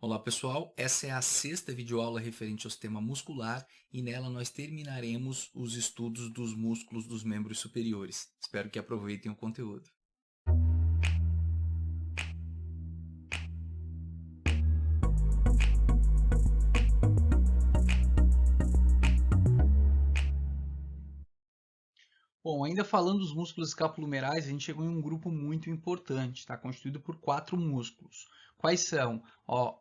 Olá pessoal, essa é a sexta videoaula referente ao sistema muscular e nela nós terminaremos os estudos dos músculos dos membros superiores. Espero que aproveitem o conteúdo. Bom, ainda falando dos músculos escapulomerais, a gente chegou em um grupo muito importante, está constituído por 4 músculos. Quais são?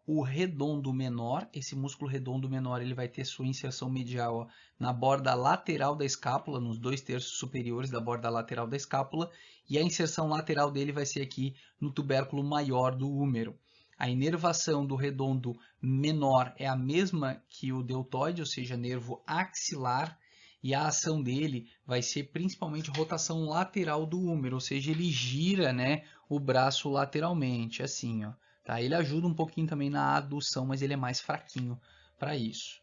O redondo menor, esse músculo redondo menor ele vai ter sua inserção medial na borda lateral da escápula, nos 2/3 superiores da borda lateral da escápula, e a inserção lateral dele vai ser aqui no tubérculo maior do húmero. A inervação do redondo menor é a mesma que o deltoide, ou seja, nervo axilar, e a ação dele vai ser principalmente rotação lateral do húmero, ou seja, ele gira, né, o braço lateralmente, assim, ó, tá? Ele ajuda um pouquinho também na adução, mas ele é mais fraquinho para isso.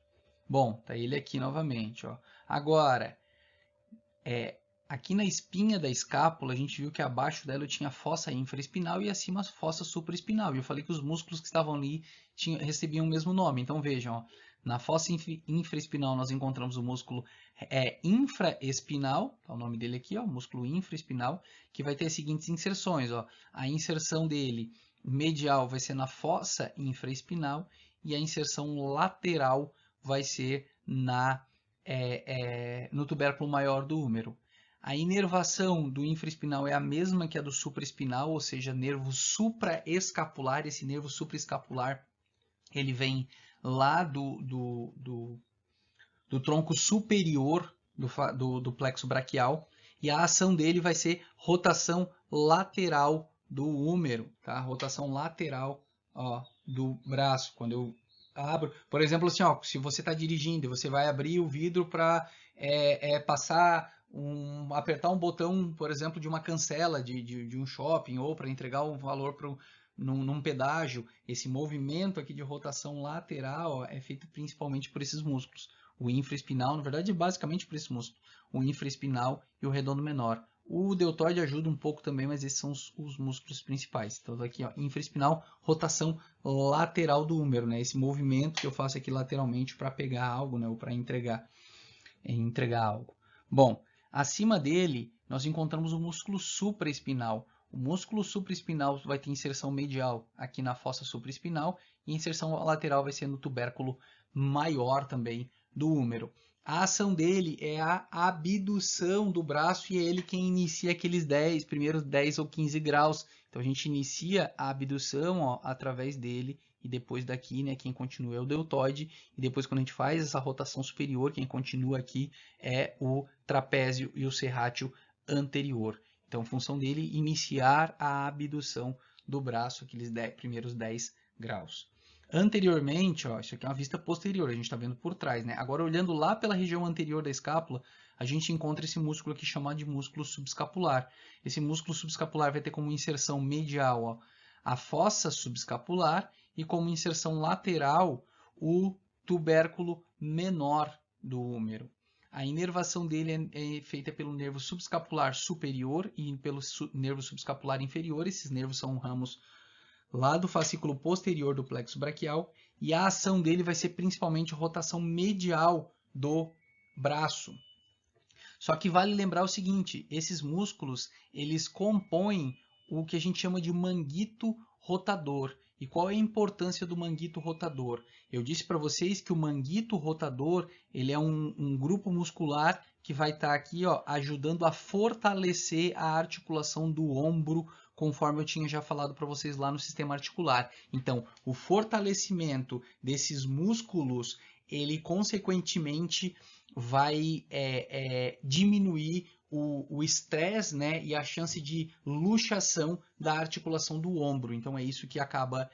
Bom, tá ele aqui novamente, ó. Agora, aqui na espinha da escápula, a gente viu que abaixo dela eu tinha a fossa infraespinal e acima a fossa supraespinal. E eu falei que os músculos que estavam ali recebiam o mesmo nome. Então vejam, ó, na fossa infraespinal nós encontramos o músculo infraespinal, é o nome dele aqui, ó, músculo infraespinal, que vai ter as seguintes inserções. Ó, a inserção dele medial vai ser na fossa infraespinal e a inserção lateral vai ser no tubérculo maior do húmero. A inervação do infraespinal é a mesma que a do supraespinal, ou seja, nervo supraescapular. Esse nervo supraescapular ele vem lá do tronco superior do plexo braquial e a ação dele vai ser rotação lateral do húmero, tá? Rotação lateral, ó, do braço. Quando eu abro, por exemplo, assim, ó, se você está dirigindo, você vai abrir o vidro para apertar um botão, por exemplo, de uma cancela de um shopping ou para entregar um valor num pedágio. Esse movimento aqui de rotação lateral, ó, é feito principalmente por esses músculos. O infraespinal, na verdade, é basicamente por esse músculo. O infraespinal e o redondo menor. O deltoide ajuda um pouco também, mas esses são os músculos principais. Então, aqui, ó, infraespinal, rotação lateral do húmero, né? Esse movimento que eu faço aqui lateralmente para pegar algo, né? Ou para entregar algo. Bom, acima dele, nós encontramos o músculo supraespinal. O músculo supraespinal vai ter inserção medial aqui na fossa supraespinal e inserção lateral vai ser no tubérculo maior também do húmero. A ação dele é a abdução do braço e é ele quem inicia aqueles primeiros 10 ou 15 graus. Então a gente inicia a abdução, ó, através dele e depois daqui, né, quem continua é o deltoide e depois quando a gente faz essa rotação superior, quem continua aqui é o trapézio e o serrátil anterior. Então a função dele iniciar a abdução do braço, aqueles primeiros 10 graus. Anteriormente, ó, isso aqui é uma vista posterior, a gente está vendo por trás, né? Agora, olhando lá pela região anterior da escápula, a gente encontra esse músculo aqui chamado de músculo subescapular. Esse músculo subescapular vai ter como inserção medial, ó, a fossa subescapular e como inserção lateral o tubérculo menor do húmero. A inervação dele é feita pelo nervo subescapular superior e pelo nervo subescapular inferior. Esses nervos são ramos lá do fascículo posterior do plexo braquial, e a ação dele vai ser principalmente rotação medial do braço. Só que vale lembrar o seguinte, esses músculos, eles compõem o que a gente chama de manguito rotador. E qual é a importância do manguito rotador? Eu disse para vocês que o manguito rotador, ele é um grupo muscular que vai estar aqui, ó, ajudando a fortalecer a articulação do ombro, conforme eu tinha já falado para vocês lá no sistema articular. Então, o fortalecimento desses músculos, ele consequentemente vai diminuir o estresse, né, e a chance de luxação da articulação do ombro. Então é isso que acaba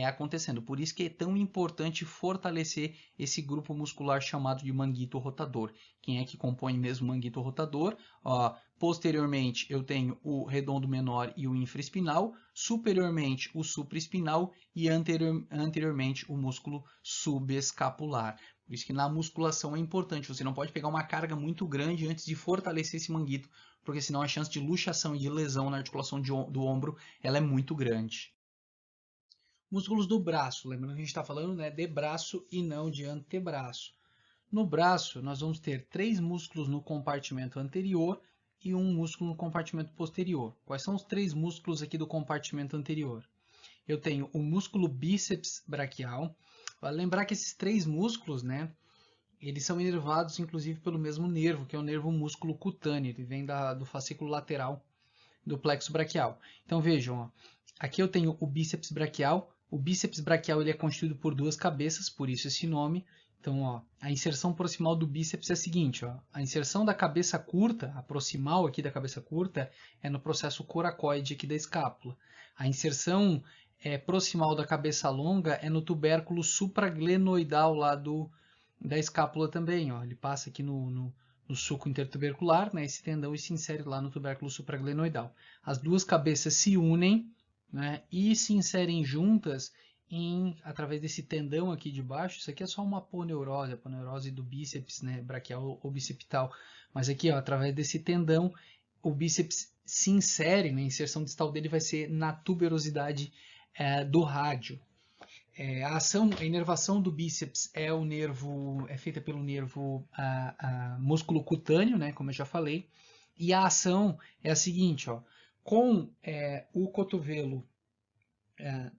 acontecendo. Por isso que é tão importante fortalecer esse grupo muscular chamado de manguito rotador. Quem é que compõe mesmo o manguito rotador? Ó, posteriormente eu tenho o redondo menor e o infraespinal, superiormente o supraespinal e anteriormente o músculo subescapular. Por isso que na musculação é importante, você não pode pegar uma carga muito grande antes de fortalecer esse manguito, porque senão a chance de luxação e de lesão na articulação do ombro ela é muito grande. Músculos do braço, lembrando que a gente está falando, né, de braço e não de antebraço. No braço, nós vamos ter 3 músculos no compartimento anterior e um músculo no compartimento posterior. Quais são os 3 músculos aqui do compartimento anterior? Eu tenho o músculo bíceps braquial. Vale lembrar que esses 3 músculos, né, eles são inervados inclusive pelo mesmo nervo, que é o nervo músculo cutâneo. Ele vem do fascículo lateral do plexo braquial. Então vejam, ó, aqui eu tenho o bíceps braquial. O bíceps braquial ele é constituído por 2 cabeças, por isso esse nome. Então, ó, a inserção proximal do bíceps é a seguinte, ó, a inserção da cabeça curta, a proximal aqui da cabeça curta, é no processo coracoide aqui da escápula. A inserção proximal da cabeça longa é no tubérculo supraglenoidal lá da escápula também. Ó, ele passa aqui no sulco intertubercular, né, esse tendão, e se insere lá no tubérculo supraglenoidal. As duas cabeças se unem, né, e se inserem juntas através desse tendão aqui de baixo. Isso aqui é só uma aponeurose, a aponeurose do bíceps, né, braquial ou bicipital. Mas aqui, ó, através desse tendão, o bíceps se insere, né, a inserção distal dele vai ser na tuberosidade do rádio. A inervação do bíceps é feita pelo nervo músculo cutâneo, né, como eu já falei. E a ação é a seguinte, ó, com o cotovelo,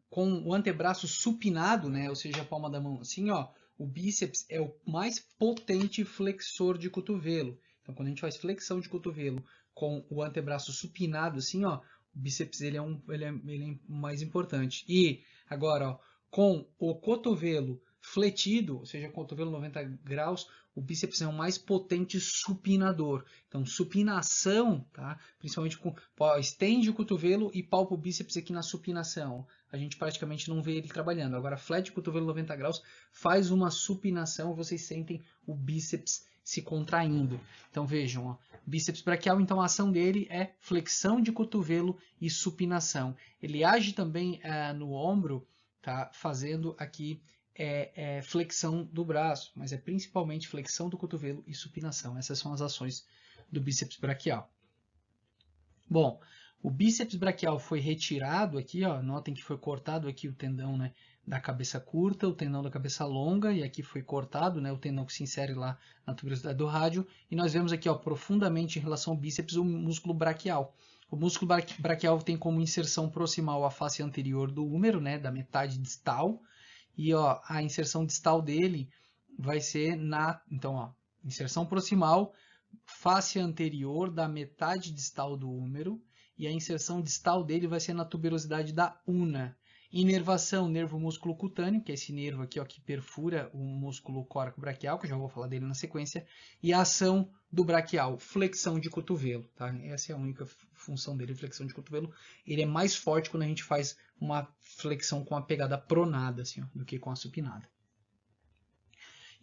com o antebraço supinado, né, ou seja, a palma da mão assim, ó, o bíceps é o mais potente flexor de cotovelo. Então, quando a gente faz flexão de cotovelo com o antebraço supinado assim, ó, o bíceps ele é mais importante. E agora, ó, com o cotovelo fletido, ou seja, cotovelo 90 graus, o bíceps é o mais potente supinador. Então, supinação, tá? Principalmente estende o cotovelo e palpa o bíceps aqui na supinação. A gente praticamente não vê ele trabalhando. Agora, flete o cotovelo 90 graus, faz uma supinação, vocês sentem o bíceps se contraindo. Então, vejam, ó, bíceps braquial, então a ação dele é flexão de cotovelo e supinação. Ele age também no ombro, tá? Fazendo aqui flexão do braço, mas é principalmente flexão do cotovelo e supinação. Essas são as ações do bíceps braquial. Bom, o bíceps braquial foi retirado aqui, ó, notem que foi cortado aqui o tendão, né, da cabeça curta, o tendão da cabeça longa, e aqui foi cortado, né, o tendão que se insere lá na tuberosidade do rádio, e nós vemos aqui, ó, profundamente em relação ao bíceps o músculo braquial. O músculo braquial tem como inserção proximal a face anterior do húmero, né, da metade distal, e ó, a inserção distal dele vai ser então, ó, inserção proximal, face anterior da metade distal do húmero, e a inserção distal dele vai ser na tuberosidade da una. Inervação, nervo músculo cutâneo, que é esse nervo aqui, ó, que perfura o músculo coracobraquial, que eu já vou falar dele na sequência, e a ação do braquial, flexão de cotovelo, tá? Essa é a única função dele, flexão de cotovelo. Ele é mais forte quando a gente faz uma flexão com a pegada pronada, assim, ó, do que com a supinada.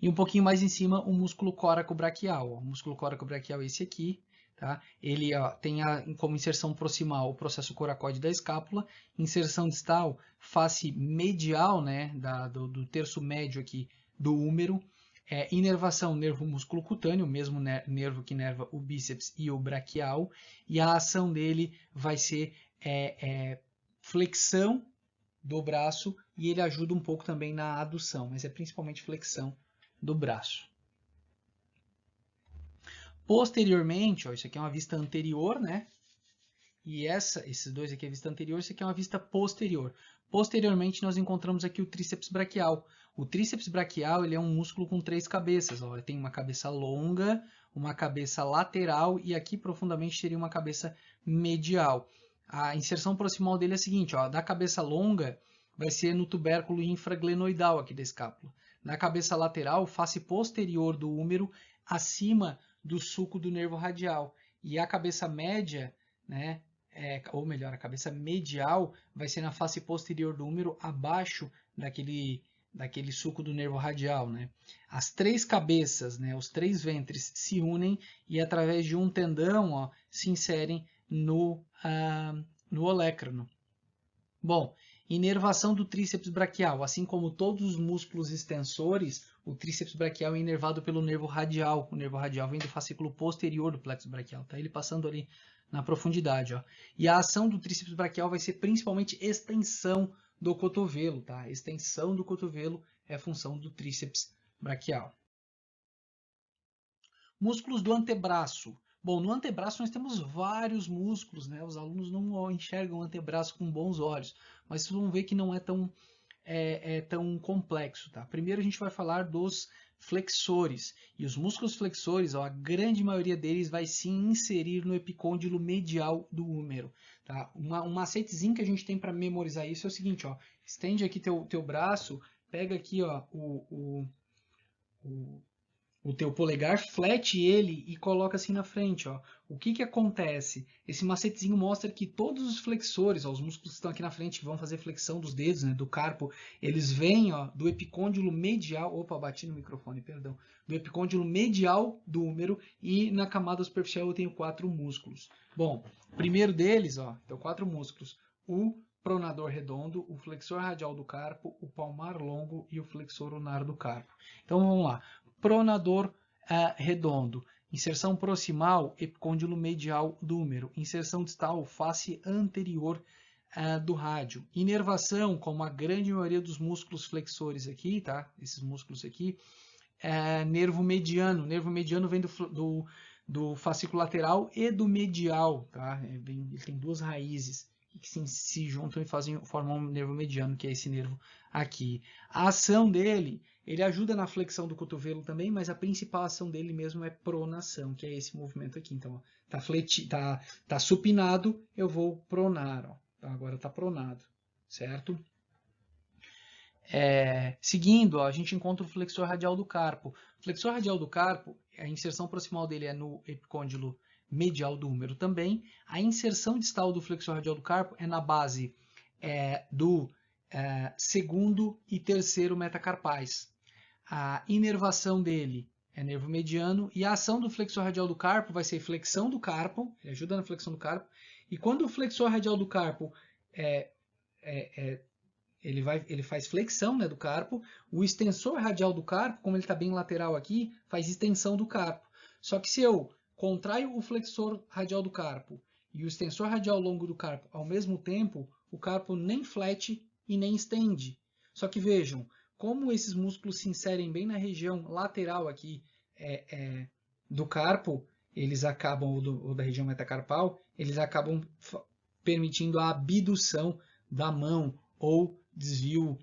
E um pouquinho mais em cima, o músculo coracobraquial. O músculo coracobraquial é esse aqui. Tá? Ele tem como inserção proximal o processo coracoide da escápula, inserção distal, face medial, né, do terço médio aqui do húmero, inervação, nervo músculo cutâneo, o mesmo nervo que inerva o bíceps e o braquial, e a ação dele vai ser flexão do braço, e ele ajuda um pouco também na adução, mas é principalmente flexão do braço. Posteriormente, ó, isso aqui é uma vista anterior, né? E esses dois aqui é a vista anterior, isso aqui é uma vista posterior. Posteriormente, nós encontramos aqui o tríceps braquial. O tríceps braquial ele é um músculo com 3 cabeças. Ó. Ele tem uma cabeça longa, uma cabeça lateral e aqui profundamente teria uma cabeça medial. A inserção proximal dele é a seguinte, ó, da cabeça longa vai ser no tubérculo infraglenoidal aqui da escápula. Na cabeça lateral, face posterior do húmero, acima do sulco do nervo radial. E a cabeça média, né, ou melhor, a cabeça medial vai ser na face posterior do húmero, abaixo daquele sulco do nervo radial, né? As 3 cabeças, né, os 3 ventres se unem e através de um tendão, ó, se inserem no olecrano. Bom, inervação do tríceps braquial, assim como todos os músculos extensores, o tríceps braquial é inervado pelo nervo radial. O nervo radial vem do fascículo posterior do plexo braquial, tá? Ele passando ali na profundidade, ó. E a ação do tríceps braquial vai ser principalmente extensão do cotovelo, tá? A extensão do cotovelo é a função do tríceps braquial. Músculos do antebraço. Bom, no antebraço nós temos vários músculos, né? Os alunos não enxergam o antebraço com bons olhos, mas vocês vão ver que não é tão complexo, tá? Primeiro a gente vai falar dos flexores. E os músculos flexores, ó, a grande maioria deles vai se inserir no epicôndilo medial do húmero, tá? Um macetezinho que a gente tem para memorizar isso é o seguinte, ó. Estende aqui teu braço, pega aqui, ó, o teu polegar, flete ele e coloca assim na frente, ó. O que que acontece? Esse macetezinho mostra que todos os flexores, ó, os músculos que estão aqui na frente, que vão fazer flexão dos dedos, né, do carpo, eles vêm, ó, do epicôndilo medial, opa, bati no microfone, perdão, do epicôndilo medial do húmero, e na camada superficial eu tenho 4 músculos. Bom, primeiro deles, ó, então 4 músculos, o pronador redondo, o flexor radial do carpo, o palmar longo e o flexor unar do carpo. Então vamos lá. Pronador redondo. Inserção proximal, epicôndilo medial do húmero. Inserção distal, face anterior do rádio. Inervação, como a grande maioria dos músculos flexores aqui, tá? Esses músculos aqui, nervo mediano. Nervo mediano vem do fascículo lateral e do medial, tá? Ele tem 2 raízes que se juntam e formam um nervo mediano, que é esse nervo aqui. A ação dele, ele ajuda na flexão do cotovelo também, mas a principal ação dele mesmo é pronação, que é esse movimento aqui. Então, ó, tá supinado, eu vou pronar, ó. Então, agora está pronado, certo? Seguindo, ó, a gente encontra o flexor radial do carpo. O flexor radial do carpo, a inserção proximal dele é no epicôndilo medial do húmero também. A inserção distal do flexor radial do carpo é na base do segundo e terceiro metacarpais. A inervação dele é nervo mediano, e a ação do flexor radial do carpo vai ser flexão do carpo, ele ajuda na flexão do carpo, e quando o flexor radial do carpo ele faz flexão, né, do carpo, o extensor radial do carpo, como ele está bem lateral aqui, faz extensão do carpo. Só que se eu contraio o flexor radial do carpo e o extensor radial longo do carpo ao mesmo tempo, o carpo nem flete e nem estende. Só que vejam, como esses músculos se inserem bem na região lateral aqui do carpo, eles acabam, ou da região metacarpal, eles acabam permitindo a abdução da mão ou desvio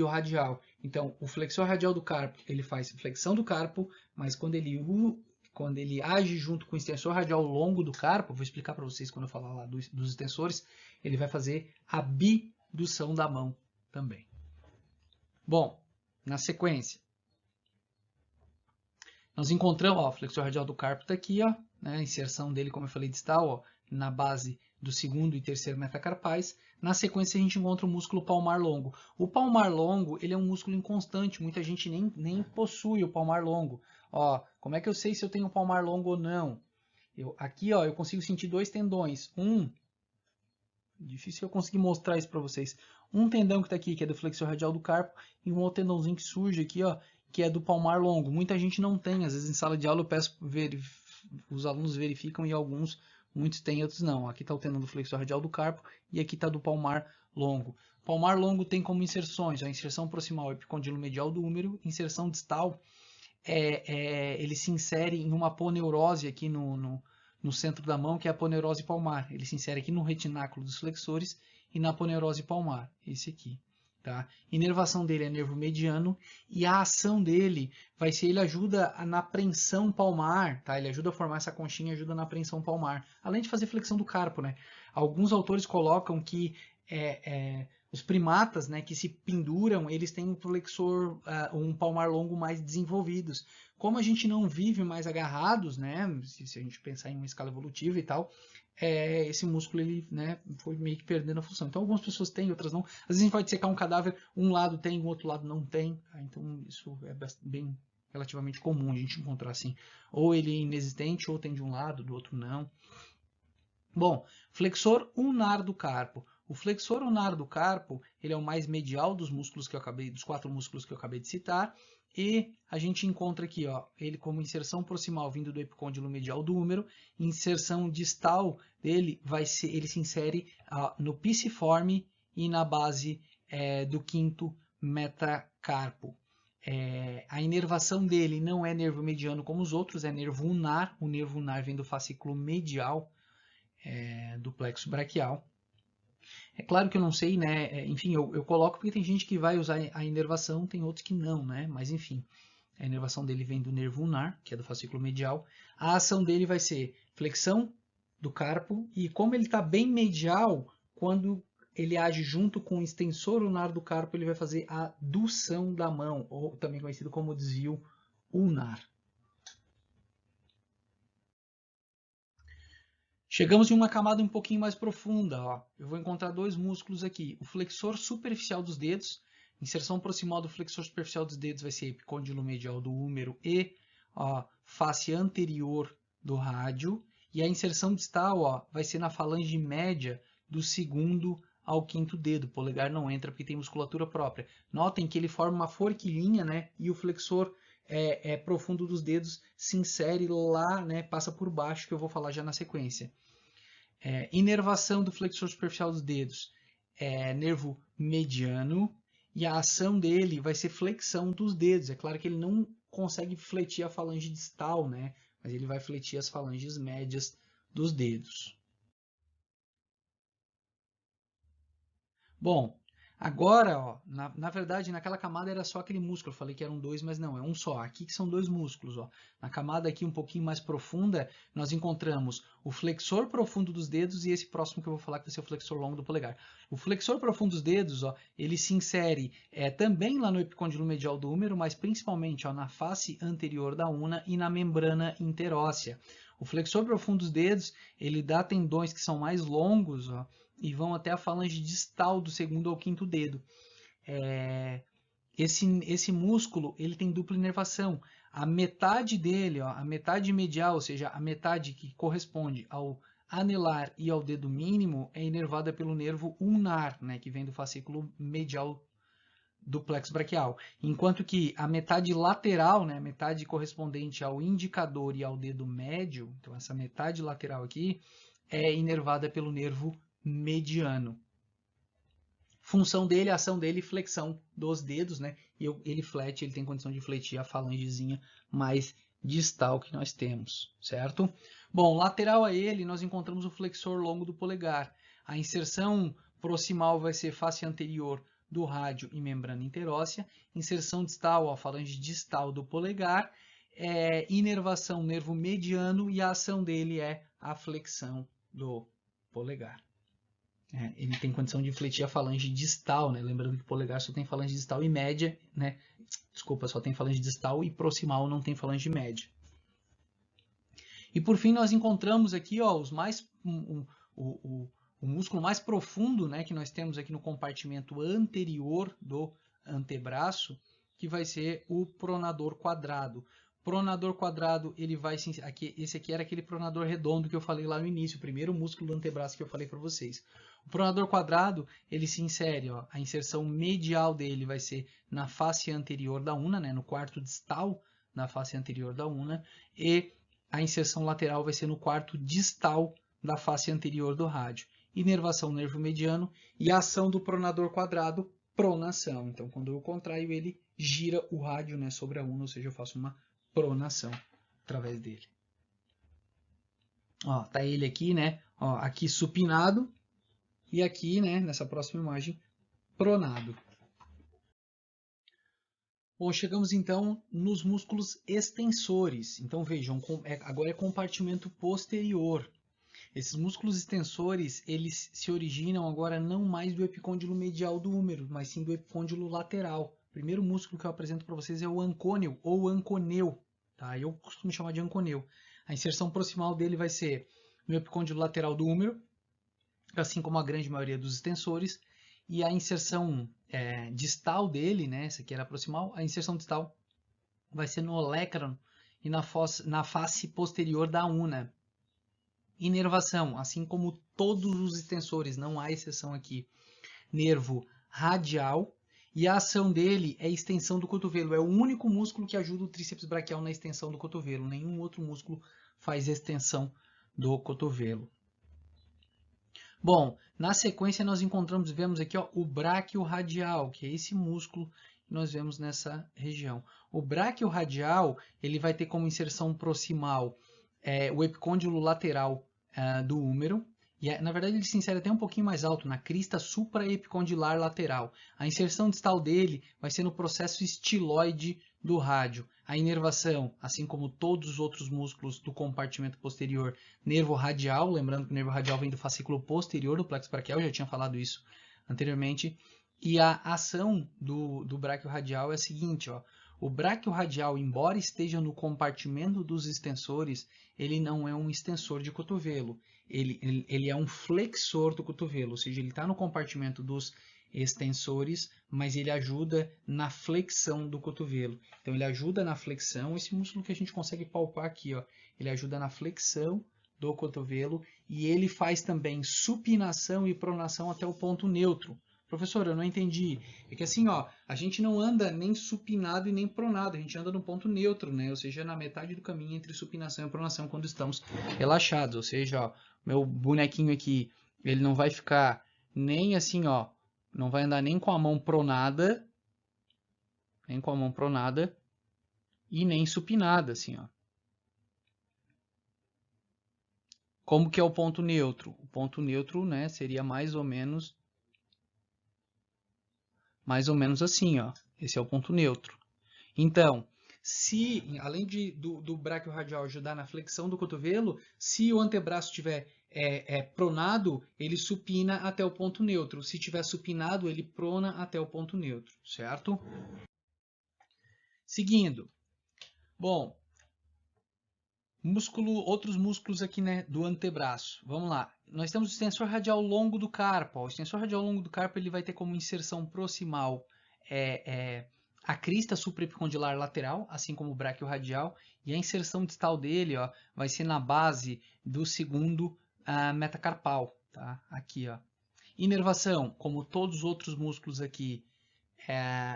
radial. Então, o flexor radial do carpo, ele faz flexão do carpo, mas quando ele age junto com o extensor radial longo do carpo, vou explicar para vocês quando eu falar lá dos extensores, ele vai fazer abdução da mão também. Bom, na sequência, nós encontramos, ó, o flexor radial do carpo está aqui, ó, né, a inserção dele, como eu falei, distal, ó, na base do segundo e terceiro metacarpais. Na sequência, a gente encontra o músculo palmar longo. O palmar longo, ele é um músculo inconstante, muita gente nem possui o palmar longo. Ó, como é que eu sei se eu tenho palmar longo ou não? Aqui, ó, eu consigo sentir 2 tendões. Difícil eu conseguir mostrar isso para vocês. Um tendão que está aqui, que é do flexor radial do carpo, e um outro tendãozinho que surge aqui, ó, que é do palmar longo. Muita gente não tem, às vezes em sala de aula eu peço, os alunos verificam e muitos têm, outros não. Aqui está o tendão do flexor radial do carpo e aqui está do palmar longo. Palmar longo tem como inserções, a inserção proximal, epicondilo medial do húmero, inserção distal, ele se insere em uma aponeurose aqui no centro da mão, que é a aponeurose palmar. Ele se insere aqui no retináculo dos flexores e na aponeurose palmar, esse aqui. Tá? Inervação dele é nervo mediano, e a ação dele vai ser, ele ajuda na apreensão palmar, tá? Ele ajuda a formar essa conchinha, ajuda na apreensão palmar, além de fazer flexão do carpo, né? Alguns autores colocam que os primatas, né, que se penduram, eles têm um flexor, um palmar longo mais desenvolvidos. Como a gente não vive mais agarrados, né, se a gente pensar em uma escala evolutiva e tal, esse músculo ele, né, foi meio que perdendo a função. Então algumas pessoas têm, outras não. Às vezes a gente vai dissecar um cadáver, um lado tem, o outro lado não tem. Tá? Então isso é bem relativamente comum a gente encontrar assim. Ou ele é inexistente, ou tem de um lado, do outro não. Bom, flexor unar do carpo. O flexor unar do carpo, ele é o mais medial dos músculos que eu acabei, dos 4 músculos que eu acabei de citar. e a gente encontra aqui, ó, ele como inserção proximal vindo do epicôndilo medial do húmero, inserção distal dele ele se insere no pisiforme e na base do quinto metacarpo. A inervação dele não é nervo mediano como os outros, é nervo ulnar. O nervo ulnar vem do fascículo medial do plexo braquial. É claro que eu não sei, né? Enfim, eu coloco porque tem gente que vai usar a inervação, tem outros que não, né? Mas enfim, a inervação dele vem do nervo ulnar, que é do fascículo medial. A ação dele vai ser flexão do carpo, e como ele está bem medial, quando ele age junto com o extensor ulnar do carpo, ele vai fazer a dução da mão, ou também conhecido como desvio ulnar. Chegamos em uma camada um pouquinho mais profunda. Ó. Eu vou encontrar dois músculos aqui. O flexor superficial dos dedos. Inserção proximal do flexor superficial dos dedos vai ser epicôndilo medial do húmero e face anterior do rádio. E a inserção distal vai ser na falange média do segundo ao quinto dedo. O polegar não entra porque tem musculatura própria. Notem que ele forma uma forquilhinha, né? E o flexor profundo dos dedos se insere lá, né? Passa por baixo, que eu vou falar já na sequência. Inervação do flexor superficial dos dedos é nervo mediano, e a ação dele vai ser flexão dos dedos. É claro que ele não consegue fletir a falange distal, né? Mas ele vai fletir as falanges médias dos dedos. Bom, agora, ó, na verdade, naquela camada era só aquele músculo. Eu falei que eram dois, mas não, é um só. Aqui que são dois músculos. Ó. Na camada aqui um pouquinho mais profunda, nós encontramos o flexor profundo dos dedos e esse próximo que eu vou falar que vai ser o flexor longo do polegar. O flexor profundo dos dedos, ó, ele se insere também lá no epicôndilo medial do húmero, mas principalmente na face anterior da una e na membrana interóssea. O flexor profundo dos dedos, ele dá tendões que são mais longos, ó, e vão até a falange distal do segundo ao quinto dedo. Esse músculo ele tem dupla inervação. A metade dele, a metade medial, ou seja, a metade que corresponde ao anelar e ao dedo mínimo, é inervada pelo nervo ulnar, né, que vem do fascículo medial do plexo braquial. Enquanto que a metade lateral, né, a metade correspondente ao indicador e ao dedo médio, então essa metade lateral aqui, é inervada pelo nervo mediano. Função dele, ação dele, flexão dos dedos, né? E ele flete, ele tem condição de fletir a falangezinha mais distal que nós temos, certo? Bom, lateral a ele, nós encontramos o flexor longo do polegar. A inserção proximal vai ser face anterior do rádio e membrana interóssea. Inserção distal, a falange distal do polegar. Inervação, nervo mediano, e a ação dele é a flexão do polegar. Ele tem condição de fletir a falange distal, né? Lembrando que o polegar só tem falange distal e média, né? Desculpa, só tem falange distal e proximal não tem falange média. E por fim nós encontramos aqui, ó, o músculo mais profundo, né, que nós temos aqui no compartimento anterior do antebraço, que vai ser o pronador quadrado. Pronador quadrado, ele vai esse aqui era aquele pronador redondo que eu falei lá no início, o primeiro músculo do antebraço que eu falei para vocês. O pronador quadrado, ele se insere, ó, a inserção medial dele vai ser na face anterior da una, né, no quarto distal da face anterior da una, e a inserção lateral vai ser no quarto distal da face anterior do rádio. Inervação nervo mediano e a ação do pronador quadrado, pronação. Então, quando eu contraio, ele gira o rádio, né, sobre a una, ou seja, eu faço uma pronação através dele. Ó, tá ele aqui, né? Ó, aqui supinado e aqui, né, nessa próxima imagem, pronado. Bom, chegamos então nos músculos extensores. Então vejam, agora é compartimento posterior. Esses músculos extensores, eles se originam agora não mais do epicôndilo medial do húmero, mas sim do epicôndilo lateral. O primeiro músculo que eu apresento para vocês é o ancôneo ou anconeu. Tá? Eu costumo chamar de anconeu. A inserção proximal dele vai ser no epicôndilo lateral do húmero, assim como a grande maioria dos extensores. E a inserção distal dele, né, essa aqui era a proximal, a inserção distal vai ser no olecranon e na face posterior da una. Inervação, assim como todos os extensores, não há exceção aqui, nervo radial, e a ação dele é a extensão do cotovelo. É o único músculo que ajuda o tríceps braquial na extensão do cotovelo. Nenhum outro músculo faz extensão do cotovelo. Bom, na sequência nós vemos aqui ó, o bráquio radial, que é esse músculo que nós vemos nessa região. O bráquio radial ele vai ter como inserção proximal o epicôndilo lateral do húmero. E, na verdade, ele se insere até um pouquinho mais alto, na crista supraepicondilar lateral. A inserção distal dele vai ser no processo estiloide do rádio. A inervação, assim como todos os outros músculos do compartimento posterior, nervo radial, lembrando que o nervo radial vem do fascículo posterior do plexo braquial, eu já tinha falado isso anteriormente. E a ação do bráquio radial é a seguinte, ó. O bráquio radial, embora esteja no compartimento dos extensores, ele não é um extensor de cotovelo. Ele é um flexor do cotovelo, ou seja, ele está no compartimento dos extensores, mas ele ajuda na flexão do cotovelo. Então, ele ajuda na flexão, esse músculo que a gente consegue palpar aqui, ó, ele ajuda na flexão do cotovelo e ele faz também supinação e pronação até o ponto neutro. Professor, eu não entendi. É que assim, ó, a gente não anda nem supinado e nem pronado, a gente anda no ponto neutro, né? Ou seja, na metade do caminho entre supinação e pronação quando estamos relaxados. Ou seja, ó, meu bonequinho aqui, ele não vai ficar nem assim, ó, não vai andar nem com a mão pronada, e nem supinada, assim, ó. Como que é o ponto neutro? O ponto neutro, né, seria mais ou menos assim, ó. Esse é o ponto neutro. Então, se, além do bráquio radial ajudar na flexão do cotovelo, se o antebraço estiver pronado, ele supina até o ponto neutro. Se estiver supinado, ele prona até o ponto neutro, certo? Seguindo. Bom, outros músculos aqui, né, do antebraço. Vamos lá. Nós temos o extensor radial longo do carpo. O extensor radial longo do carpo ele vai ter como inserção proximal a crista supraepicondilar lateral, assim como o bráquio radial, e a inserção distal dele, ó, vai ser na base do segundo metacarpal, tá? Aqui, ó. Inervação, como todos os outros músculos aqui,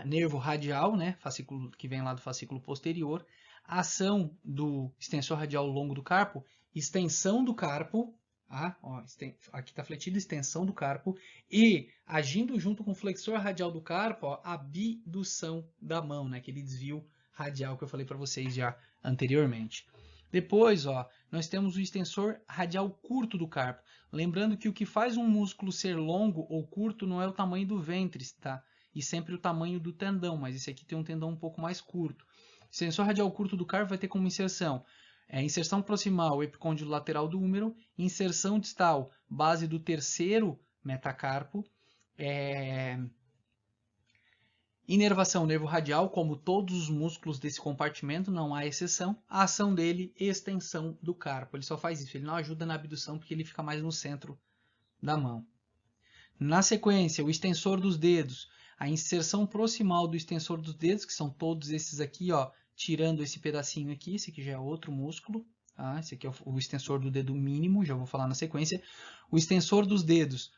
nervo radial, né? Fascículo que vem lá do fascículo posterior. A ação do extensor radial longo do carpo, extensão do carpo, ó, aqui está fletido extensão do carpo, e agindo junto com o flexor radial do carpo, ó, a abdução da mão, né, aquele desvio radial que eu falei para vocês já anteriormente. Depois, ó, nós temos o extensor radial curto do carpo. Lembrando que o que faz um músculo ser longo ou curto não é o tamanho do ventre, tá? E sempre o tamanho do tendão, mas esse aqui tem um tendão um pouco mais curto. O extensor radial curto do carpo vai ter como inserção inserção proximal, epicôndilo lateral do húmero, inserção distal, base do terceiro metacarpo, inervação, nervo radial, como todos os músculos desse compartimento, não há exceção. A ação dele, extensão do carpo. Ele só faz isso, ele não ajuda na abdução porque ele fica mais no centro da mão. Na sequência, o extensor dos dedos. A inserção proximal do extensor dos dedos, que são todos esses aqui, ó, tirando esse pedacinho aqui, esse aqui já é outro músculo, tá? Esse aqui é o extensor do dedo mínimo, já vou falar na sequência. O extensor dos dedos,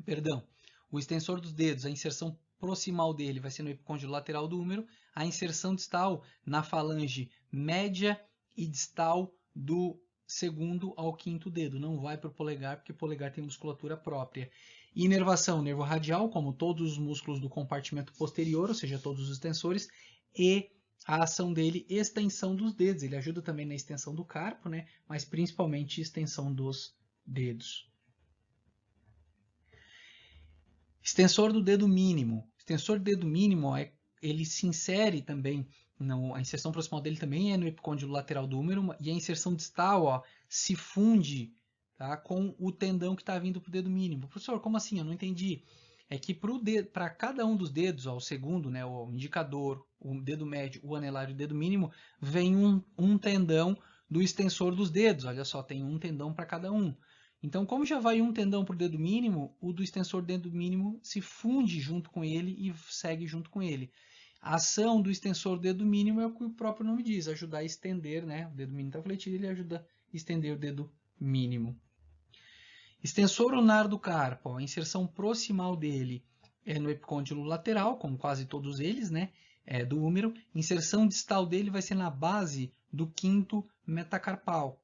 perdão, o extensor dos dedos, a inserção proximal dele vai ser no epicôndilo lateral do húmero, a inserção distal na falange média e distal do segundo ao quinto dedo, não vai para o polegar, porque o polegar tem musculatura própria. Inervação, nervo radial, como todos os músculos do compartimento posterior, ou seja, todos os extensores, e a ação dele, extensão dos dedos. Ele ajuda também na extensão do carpo, né? Mas principalmente extensão dos dedos. Extensor do dedo mínimo. Extensor do dedo mínimo, ele se insere também, a inserção proximal dele também é no epicôndilo lateral do húmero, e a inserção distal, ó, se funde, tá, com o tendão que está vindo para o dedo mínimo. Professor, como assim? Eu não entendi. É que para cada um dos dedos, ó, o segundo, né, o indicador, o dedo médio, o anelar e o dedo mínimo, vem um tendão do extensor dos dedos. Olha só, tem um tendão para cada um. Então, como já vai um tendão para o dedo mínimo, o do extensor do dedo mínimo se funde junto com ele e segue junto com ele. A ação do extensor do dedo mínimo é o que o próprio nome diz, ajudar a estender, né? O dedo mínimo está fletido, ele ajuda a estender o dedo mínimo. Extensor ulnar do carpo, a inserção proximal dele é no epicôndilo lateral, como quase todos eles, né? Do húmero. Inserção distal dele vai ser na base do quinto metacarpal.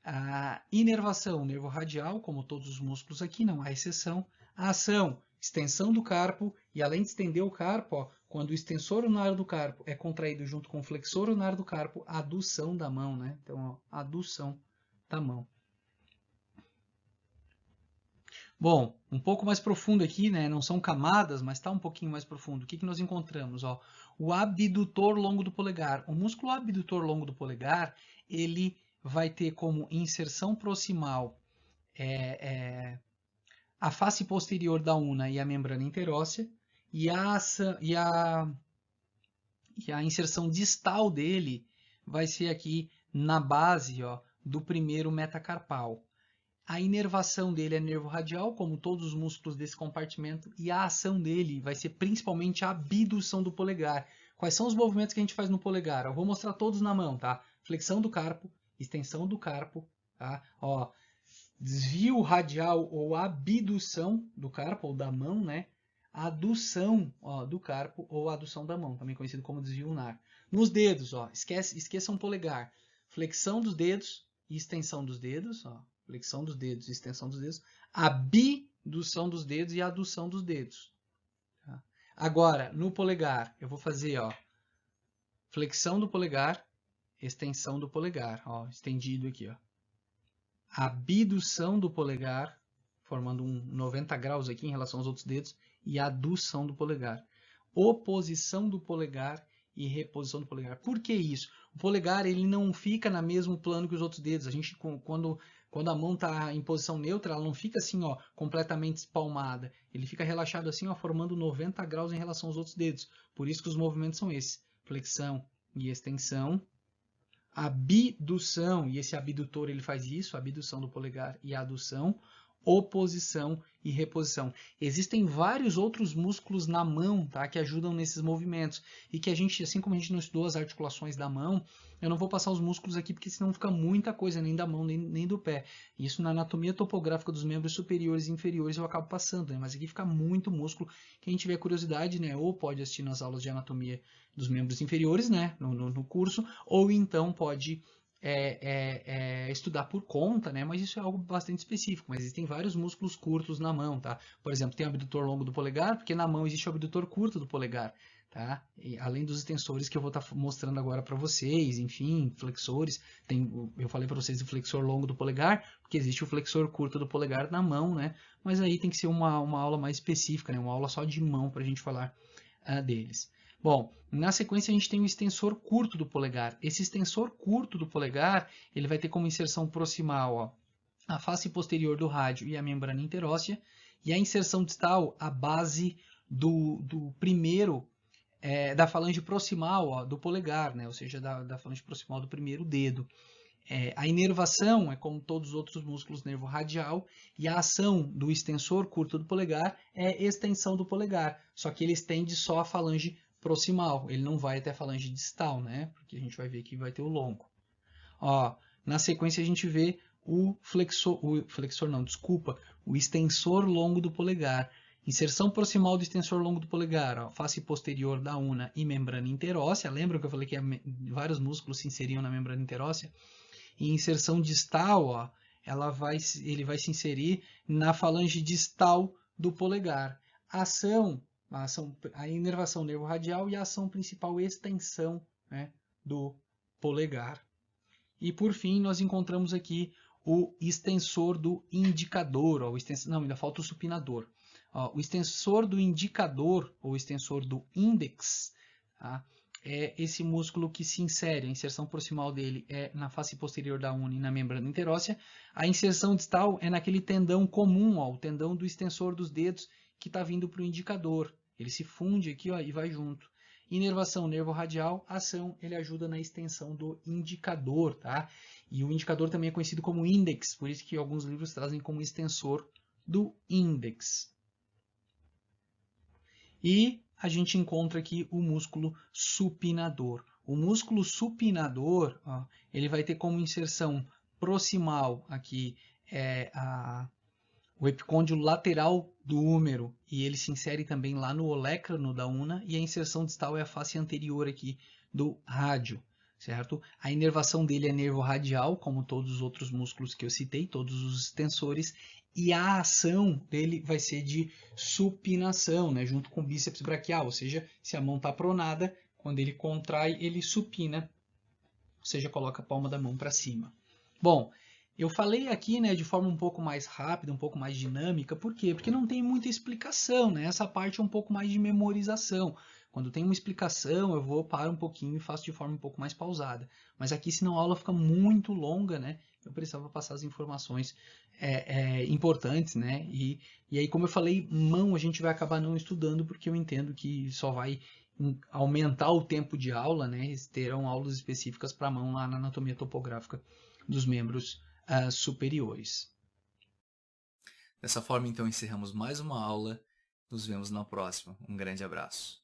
A inervação, nervo radial, como todos os músculos aqui, não há exceção. A ação, extensão do carpo, e além de estender o carpo, ó, quando o extensor unar do carpo é contraído junto com o flexor unar do carpo, a adução da mão, né? Então, ó, adução da mão. Bom, um pouco mais profundo aqui, né? Não são camadas, mas está um pouquinho mais profundo. O que nós encontramos? Ó, o abdutor longo do polegar. O músculo abdutor longo do polegar, ele vai ter como inserção proximal a face posterior da una e a membrana interóssea, e a inserção distal dele vai ser aqui na base, ó, do primeiro metacarpal. A inervação dele é nervo radial, como todos os músculos desse compartimento, e a ação dele vai ser principalmente a abdução do polegar. Quais são os movimentos que a gente faz no polegar? Eu vou mostrar todos na mão, tá? Flexão do carpo, extensão do carpo, tá? Ó, desvio radial ou abdução do carpo ou da mão, né? Adução, ó, do carpo ou adução da mão, também conhecido como desvio unar. Nos dedos, ó, esqueçam o polegar. Flexão dos dedos e extensão dos dedos, ó. Flexão dos dedos e extensão dos dedos, abdução dos dedos e adução dos dedos. Tá? Agora, no polegar, eu vou fazer, ó, flexão do polegar, extensão do polegar, ó, estendido aqui, ó. Abdução do polegar, formando um 90 graus aqui em relação aos outros dedos, e adução do polegar. Oposição do polegar e reposição do polegar. Por que isso? O polegar ele não fica no mesmo plano que os outros dedos. A gente, quando a mão está em posição neutra, ela não fica assim, ó, completamente espalmada. Ele fica relaxado assim, ó, formando 90 graus em relação aos outros dedos. Por isso que os movimentos são esses. Flexão e extensão. Abdução, e esse abdutor ele faz isso, abdução do polegar e adução. Oposição e reposição. Existem vários outros músculos na mão, tá, que ajudam nesses movimentos e que a gente, assim como a gente não estudou as articulações da mão, eu não vou passar os músculos aqui porque senão fica muita coisa, nem da mão, nem do pé. Isso na anatomia topográfica dos membros superiores e inferiores eu acabo passando, né? Mas aqui fica muito músculo. Quem tiver curiosidade, né, ou pode assistir nas aulas de anatomia dos membros inferiores, né, no curso, ou então pode estudar por conta, né? Mas isso é algo bastante específico. Mas existem vários músculos curtos na mão, tá? Por exemplo, tem o abdutor longo do polegar, porque na mão existe o abdutor curto do polegar, tá? E, além dos extensores que eu vou estar mostrando agora para vocês, enfim, flexores. Eu falei para vocês do flexor longo do polegar, porque existe o flexor curto do polegar na mão, né? Mas aí tem que ser uma aula mais específica, né? Uma aula só de mão para a gente falar deles. Bom, na sequência a gente tem o extensor curto do polegar. Esse extensor curto do polegar, ele vai ter como inserção proximal, ó, a face posterior do rádio e a membrana interóssea, e a inserção distal, a base do primeiro, da falange proximal, ó, do polegar, né? Ou seja, da falange proximal do primeiro dedo. A inervação é como todos os outros músculos, nervo radial, e a ação do extensor curto do polegar é extensão do polegar, só que ele estende só a falange proximal, ele não vai até a falange distal, né? Porque a gente vai ver que vai ter o longo. Ó, na sequência a gente vê o extensor longo do polegar. Inserção proximal do extensor longo do polegar, ó, face posterior da una e membrana interóssea. Lembra que eu falei que vários músculos se inseriam na membrana interóssea? E inserção distal, ó, ele vai se inserir na falange distal do polegar. A inervação nervo radial e a ação principal extensão, né, do polegar. E por fim nós encontramos aqui o extensor do indicador, ó, não, ainda falta o supinador. Ó, o extensor do indicador ou extensor do índex, tá, é esse músculo que se insere. A inserção proximal dele é na face posterior da una e na membrana interóssea. A inserção distal é naquele tendão comum, ó, o tendão do extensor dos dedos que está vindo para o indicador. Ele se funde aqui, ó, e vai junto. Inervação, nervo radial, ação, ele ajuda na extensão do indicador, tá? E o indicador também é conhecido como índex, por isso que alguns livros trazem como extensor do índex. E a gente encontra aqui o músculo supinador. O músculo supinador, ó, ele vai ter como inserção proximal aqui o epicôndilo lateral do húmero, e ele se insere também lá no olecrano da una, e a inserção distal é a face anterior aqui do rádio, certo? A inervação dele é nervo radial, como todos os outros músculos que eu citei, todos os extensores, e a ação dele vai ser de supinação, né, junto com o bíceps braquial, ou seja, se a mão está pronada, quando ele contrai, ele supina, ou seja, coloca a palma da mão para cima. Bom, eu falei aqui, né, de forma um pouco mais rápida, um pouco mais dinâmica, por quê? Porque não tem muita explicação, né? Essa parte é um pouco mais de memorização. Quando tem uma explicação, eu vou parar um pouquinho e faço de forma um pouco mais pausada. Mas aqui, senão a aula fica muito longa, né? Eu precisava passar as informações importantes, né? E aí, como eu falei, mão a gente vai acabar não estudando, porque eu entendo que só vai aumentar o tempo de aula, né? Terão aulas específicas para mão lá na anatomia topográfica dos membros superiores. Dessa forma, então, encerramos mais uma aula. Nos vemos na próxima. Um grande abraço.